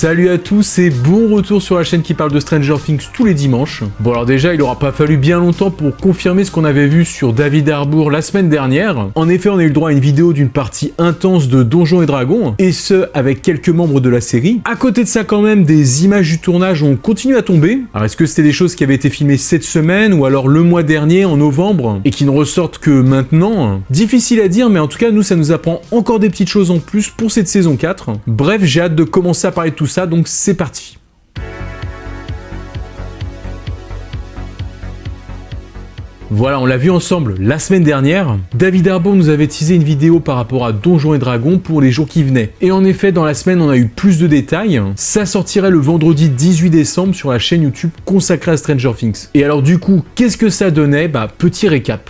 Salut à tous et bon retour sur la chaîne qui parle de Stranger Things tous les dimanches. Bon alors déjà, il aura pas fallu bien longtemps pour confirmer ce qu'on avait vu sur David Harbour la semaine dernière. En effet, on a eu le droit à une vidéo d'une partie intense de Donjons et Dragons, et ce, avec quelques membres de la série. À côté de ça quand même, des images du tournage ont continué à tomber. Alors est-ce que c'était des choses qui avaient été filmées cette semaine, ou alors le mois dernier, en novembre, et qui ne ressortent que maintenant? Difficile à dire, mais en tout cas, nous, ça nous apprend encore des petites choses en plus pour cette saison 4. Bref, j'ai hâte de commencer à parler de tout ça, donc c'est parti. Voilà, on l'a vu ensemble la semaine dernière. David Harbour nous avait teasé une vidéo par rapport à Donjons et Dragons pour les jours qui venaient. Et en effet, dans la semaine, on a eu plus de détails. Ça sortirait le vendredi 18 décembre sur la chaîne YouTube consacrée à Stranger Things. Et alors du coup, qu'est-ce que ça donnait? Petit récap.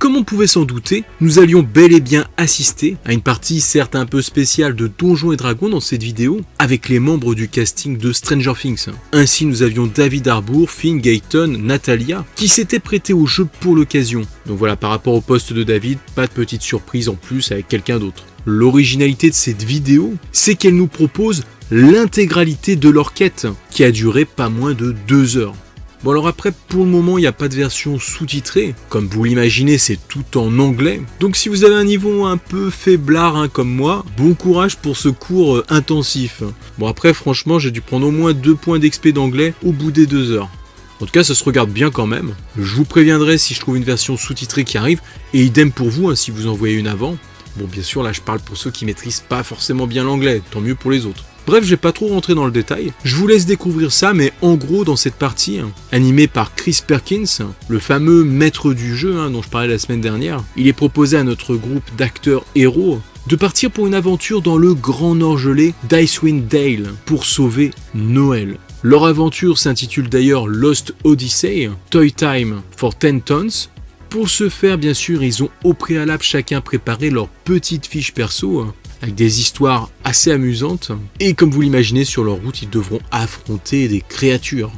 Comme on pouvait s'en douter, nous allions bel et bien assister à une partie certes un peu spéciale de Donjons et Dragons dans cette vidéo, avec les membres du casting de Stranger Things. Ainsi nous avions David Harbour, Finn Gayton, Natalia, qui s'étaient prêtés au jeu pour l'occasion. Donc voilà, par rapport au poste de David, pas de petite surprise en plus avec quelqu'un d'autre. L'originalité de cette vidéo, c'est qu'elle nous propose l'intégralité de leur quête, qui a duré pas moins de 2 heures. Bon alors après, pour le moment, il n'y a pas de version sous-titrée. Comme vous l'imaginez, c'est tout en anglais. Donc si vous avez un niveau un peu faiblard comme moi, bon courage pour ce cours intensif. Bon après, franchement, j'ai dû prendre au moins 2 points d'XP d'anglais au bout des 2 heures. En tout cas, ça se regarde bien quand même. Je vous préviendrai si je trouve une version sous-titrée qui arrive, et idem pour vous si vous en voyez une avant. Bon, bien sûr, là je parle pour ceux qui maîtrisent pas forcément bien l'anglais, tant mieux pour les autres. Bref, je vais pas trop rentrer dans le détail, je vous laisse découvrir ça, mais en gros dans cette partie, animée par Chris Perkins, le fameux maître du jeu dont je parlais la semaine dernière, il est proposé à notre groupe d'acteurs héros de partir pour une aventure dans le grand nord gelé d'Icewind Dale pour sauver Noël. Leur aventure s'intitule d'ailleurs Lost Odyssey, Toy Time for 10 Tons. Pour ce faire, bien sûr, ils ont au préalable chacun préparé leur petite fiche perso, avec des histoires assez amusantes, et comme vous l'imaginez, sur leur route, ils devront affronter des créatures.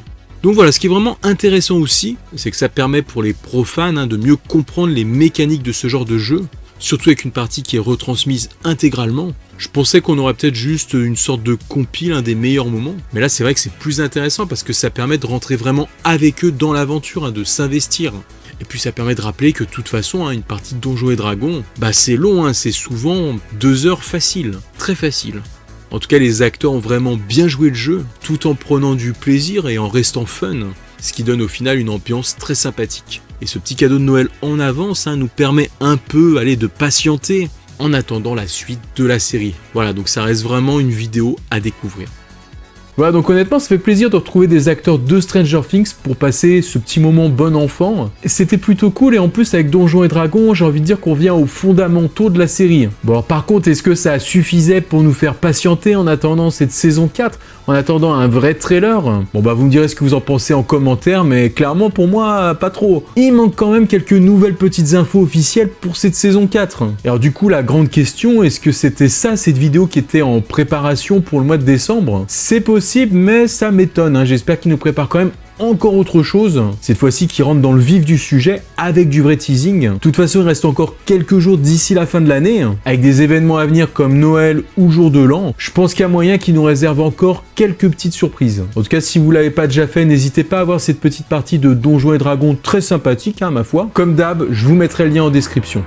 Donc voilà, ce qui est vraiment intéressant aussi, c'est que ça permet pour les profanes de mieux comprendre les mécaniques de ce genre de jeu, surtout avec une partie qui est retransmise intégralement. Je pensais qu'on aurait peut-être juste une sorte de compile des meilleurs moments, mais là c'est vrai que c'est plus intéressant parce que ça permet de rentrer vraiment avec eux dans l'aventure, de s'investir. Et puis ça permet de rappeler que de toute façon, une partie de Donjons et Dragons, c'est long, c'est souvent 2 heures faciles, très facile. En tout cas, les acteurs ont vraiment bien joué le jeu, tout en prenant du plaisir et en restant fun, ce qui donne au final une ambiance très sympathique. Et ce petit cadeau de Noël en avance nous permet un peu de patienter en attendant la suite de la série. Voilà, donc ça reste vraiment une vidéo à découvrir. Voilà, donc honnêtement, ça fait plaisir de retrouver des acteurs de Stranger Things pour passer ce petit moment bon enfant. C'était plutôt cool, et en plus avec Donjons et Dragons, j'ai envie de dire qu'on revient aux fondamentaux de la série. Bon alors par contre, est-ce que ça suffisait pour nous faire patienter en attendant cette saison 4, en attendant un vrai trailer? Bon vous me direz ce que vous en pensez en commentaire, mais clairement pour moi, pas trop. Il manque quand même quelques nouvelles petites infos officielles pour cette saison 4. Alors du coup, la grande question, est-ce que c'était ça, cette vidéo qui était en préparation pour le mois de décembre? C'est possible, mais ça m'étonne, j'espère qu'il nous prépare quand même encore autre chose, cette fois-ci qui rentre dans le vif du sujet avec du vrai teasing. De toute façon, il reste encore quelques jours d'ici la fin de l'année, avec des événements à venir comme Noël ou Jour de l'An. Je pense qu'il y a moyen qu'il nous réserve encore quelques petites surprises. En tout cas, si vous l'avez pas déjà fait, n'hésitez pas à voir cette petite partie de Donjons et Dragons très sympathique, ma foi. Comme d'hab, je vous mettrai le lien en description.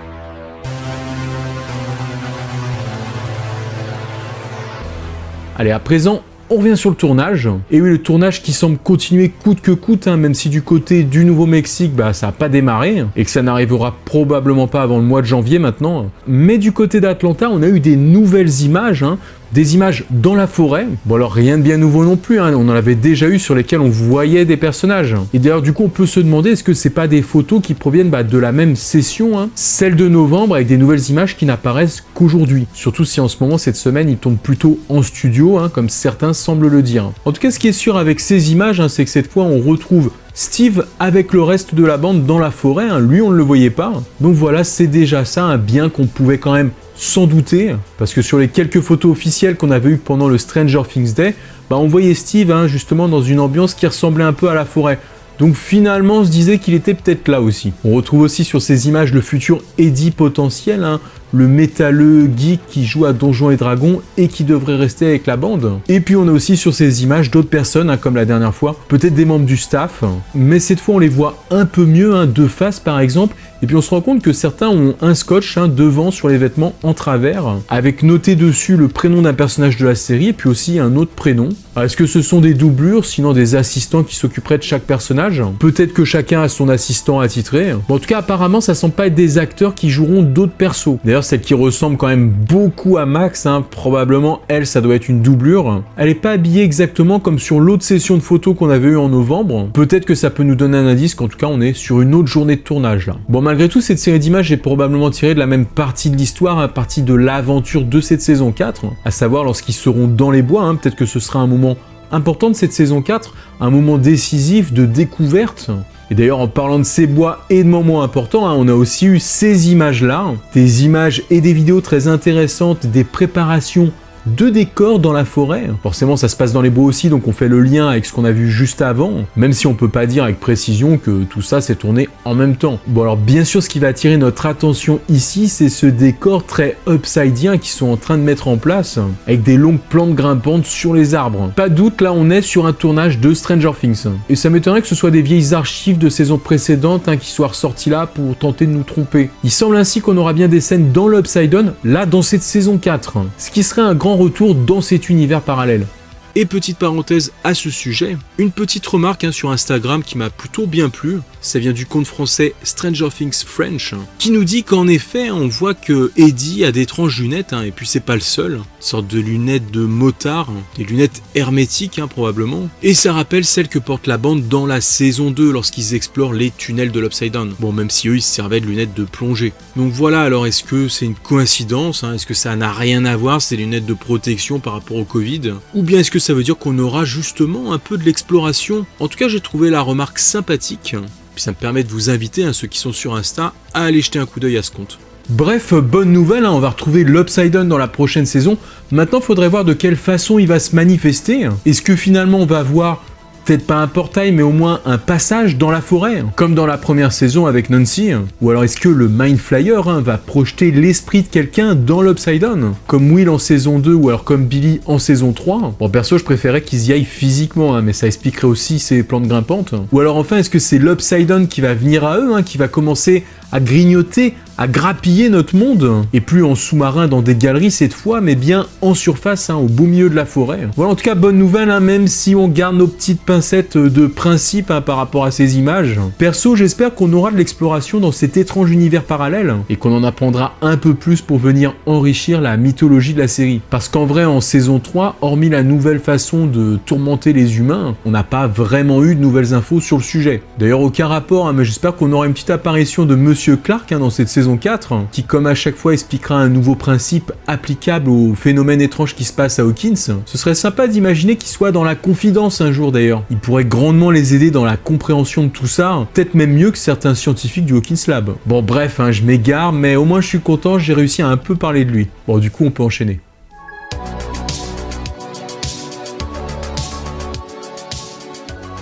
Allez, à présent, on revient sur le tournage, et oui, le tournage qui semble continuer coûte que coûte, même si du côté du Nouveau-Mexique, ça n'a pas démarré, et que ça n'arrivera probablement pas avant le mois de janvier maintenant. Mais du côté d'Atlanta, on a eu des nouvelles images, des images dans la forêt. Bon alors rien de bien nouveau non plus, on en avait déjà eu sur lesquelles on voyait des personnages. Et d'ailleurs du coup on peut se demander est-ce que c'est pas des photos qui proviennent de la même session, celle de novembre, avec des nouvelles images qui n'apparaissent qu'aujourd'hui. Surtout si en ce moment cette semaine il tombe plutôt en studio, comme certains semblent le dire. En tout cas ce qui est sûr avec ces images, c'est que cette fois on retrouve Steve avec le reste de la bande dans la forêt, lui on ne le voyait pas. Donc voilà, c'est déjà ça, bien qu'on pouvait quand même s'en douter, parce que sur les quelques photos officielles qu'on avait eues pendant le Stranger Things Day, on voyait Steve justement dans une ambiance qui ressemblait un peu à la forêt. Donc finalement, on se disait qu'il était peut-être là aussi. On retrouve aussi sur ces images le futur Eddie potentiel, le métalleux geek qui joue à Donjons et Dragons et qui devrait rester avec la bande. Et puis on a aussi sur ces images d'autres personnes, comme la dernière fois, peut-être des membres du staff, mais cette fois on les voit un peu mieux, de face par exemple, et puis on se rend compte que certains ont un scotch devant sur les vêtements en travers, avec noté dessus le prénom d'un personnage de la série, et puis aussi un autre prénom. Alors, est-ce que ce sont des doublures, sinon des assistants qui s'occuperaient de chaque personnage? Peut-être que chacun a son assistant attitré. Bon, en tout cas, apparemment, ça semble pas être des acteurs qui joueront d'autres persos. D'ailleurs, celle qui ressemble quand même beaucoup à Max, probablement, elle, ça doit être une doublure. Elle est pas habillée exactement comme sur l'autre session de photos qu'on avait eu en novembre. Peut-être que ça peut nous donner un indice qu'en tout cas, on est sur une autre journée de tournage, là. Bon, malgré tout, cette série d'images est probablement tirée de la même partie de l'histoire, partie de l'aventure de cette saison 4, à savoir lorsqu'ils seront dans les bois, peut-être que ce sera un moment important de cette saison 4, un moment décisif de découverte. Et d'ailleurs, en parlant de ces bois et de moments importants, on a aussi eu ces images-là, des images et des vidéos très intéressantes, des préparations de décors dans la forêt. Forcément, ça se passe dans les bois aussi, donc on fait le lien avec ce qu'on a vu juste avant, même si on peut pas dire avec précision que tout ça s'est tourné en même temps. Bon, alors bien sûr, ce qui va attirer notre attention ici, c'est ce décor très upsidien qu'ils sont en train de mettre en place, avec des longues plantes grimpantes sur les arbres. Pas de doute, là, on est sur un tournage de Stranger Things. Et ça m'étonnerait que ce soit des vieilles archives de saisons précédentes qui soient ressorties là pour tenter de nous tromper. Il semble ainsi qu'on aura bien des scènes dans l'Upside Down, là, dans cette saison 4, ce qui serait un grand retour dans cet univers parallèle. Et petite parenthèse à ce sujet, une petite remarque sur Instagram qui m'a plutôt bien plu, ça vient du compte français Stranger Things French, qui nous dit qu'en effet, on voit que Eddie a d'étranges lunettes, et puis c'est pas le seul, une sorte de lunettes de motard, des lunettes hermétiques probablement, et ça rappelle celles que porte la bande dans la saison 2 lorsqu'ils explorent les tunnels de l'Upside Down. Bon, même si eux ils se servaient de lunettes de plongée. Donc voilà, alors est-ce que c'est une coïncidence, est-ce que ça n'a rien à voir, ces lunettes de protection par rapport au Covid, ou bien est-ce que ça veut dire qu'on aura justement un peu de l'exploration? En tout cas, j'ai trouvé la remarque sympathique. Puis ça me permet de vous inviter, ceux qui sont sur Insta, à aller jeter un coup d'œil à ce compte. Bref, bonne nouvelle, on va retrouver l'Upside Down dans la prochaine saison. Maintenant, il faudrait voir de quelle façon il va se manifester. Est-ce que finalement on va voir peut-être pas un portail, mais au moins un passage dans la forêt, comme dans la première saison avec Nancy? Ou alors est-ce que le Mind Flyer va projeter l'esprit de quelqu'un dans l'Upside Down, comme Will en saison 2 ou alors comme Billy en saison 3? Bon, perso, je préférais qu'ils y aillent physiquement, mais ça expliquerait aussi ces plantes grimpantes. Ou alors enfin, est-ce que c'est l'Upside Down qui va venir à eux, qui va commencer à grignoter, à grappiller notre monde, et plus en sous-marin dans des galeries cette fois, mais bien en surface, au beau milieu de la forêt. Voilà, en tout cas, bonne nouvelle, même si on garde nos petites pincettes de principe par rapport à ces images. Perso, j'espère qu'on aura de l'exploration dans cet étrange univers parallèle, et qu'on en apprendra un peu plus pour venir enrichir la mythologie de la série. Parce qu'en vrai, en saison 3, hormis la nouvelle façon de tourmenter les humains, on n'a pas vraiment eu de nouvelles infos sur le sujet. D'ailleurs, aucun rapport, mais j'espère qu'on aura une petite apparition de Monsieur Clark dans cette saison 4, qui comme à chaque fois expliquera un nouveau principe applicable au phénomène étrange qui se passe à Hawkins. Ce serait sympa d'imaginer qu'il soit dans la confidence un jour d'ailleurs. Il pourrait grandement les aider dans la compréhension de tout ça, peut-être même mieux que certains scientifiques du Hawkins Lab. Bon bref, je m'égare, mais au moins je suis content, j'ai réussi à un peu parler de lui. Bon du coup on peut enchaîner.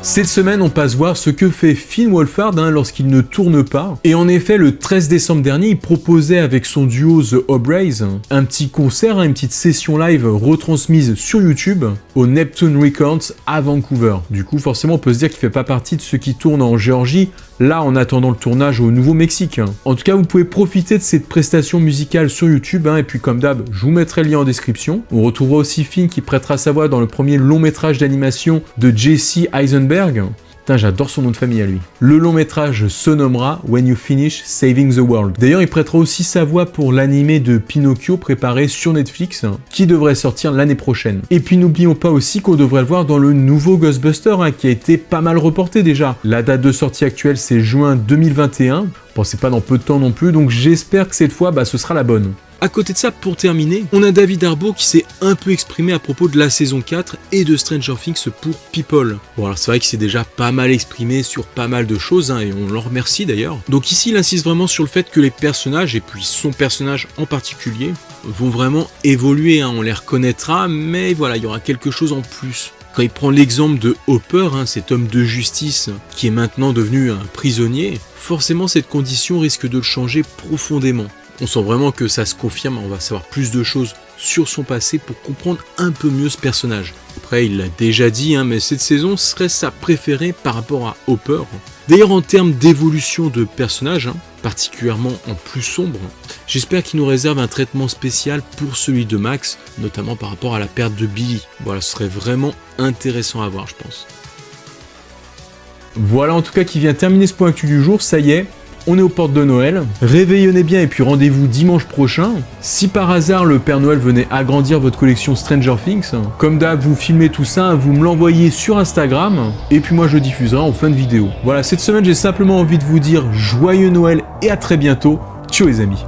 Cette semaine, on passe voir ce que fait Finn Wolfhard lorsqu'il ne tourne pas. Et en effet, le 13 décembre dernier, il proposait avec son duo The Aubrays un petit concert, une petite session live retransmise sur YouTube au Neptune Records à Vancouver. Du coup, forcément, on peut se dire qu'il fait pas partie de ceux qui tournent en Géorgie, là en attendant le tournage au Nouveau-Mexique. En tout cas, vous pouvez profiter de cette prestation musicale sur YouTube, et puis comme d'hab, je vous mettrai le lien en description. On retrouvera aussi Finn qui prêtera sa voix dans le premier long métrage d'animation de Jesse Eisenberg. Putain, j'adore son nom de famille à lui. Le long métrage se nommera When You Finish Saving the World. D'ailleurs, il prêtera aussi sa voix pour l'animé de Pinocchio préparé sur Netflix, qui devrait sortir l'année prochaine. Et puis n'oublions pas aussi qu'on devrait le voir dans le nouveau Ghostbuster, qui a été pas mal reporté déjà. La date de sortie actuelle, c'est juin 2021. Bon, c'est pas dans peu de temps non plus, donc j'espère que cette fois, ce sera la bonne. À côté de ça, pour terminer, on a David Harbour qui s'est un peu exprimé à propos de la saison 4 et de Stranger Things pour People. Bon alors c'est vrai qu'il s'est déjà pas mal exprimé sur pas mal de choses, et on l'en remercie d'ailleurs. Donc ici il insiste vraiment sur le fait que les personnages, et puis son personnage en particulier, vont vraiment évoluer, on les reconnaîtra, mais voilà, il y aura quelque chose en plus. Quand il prend l'exemple de Hopper, cet homme de justice qui est maintenant devenu un prisonnier, forcément cette condition risque de le changer profondément. On sent vraiment que ça se confirme, on va savoir plus de choses sur son passé pour comprendre un peu mieux ce personnage. Après, il l'a déjà dit, mais cette saison serait sa préférée par rapport à Hopper. D'ailleurs, en termes d'évolution de personnage, particulièrement en plus sombre, j'espère qu'il nous réserve un traitement spécial pour celui de Max, notamment par rapport à la perte de Billy. Voilà, ce serait vraiment intéressant à voir, je pense. Voilà en tout cas qui vient terminer ce point actu du jour, ça y est. On est aux portes de Noël, réveillonnez bien et puis rendez-vous dimanche prochain. Si par hasard le Père Noël venait agrandir votre collection Stranger Things, comme d'hab vous filmez tout ça, vous me l'envoyez sur Instagram et puis moi je diffuserai en fin de vidéo. Voilà, cette semaine j'ai simplement envie de vous dire joyeux Noël et à très bientôt. Ciao les amis.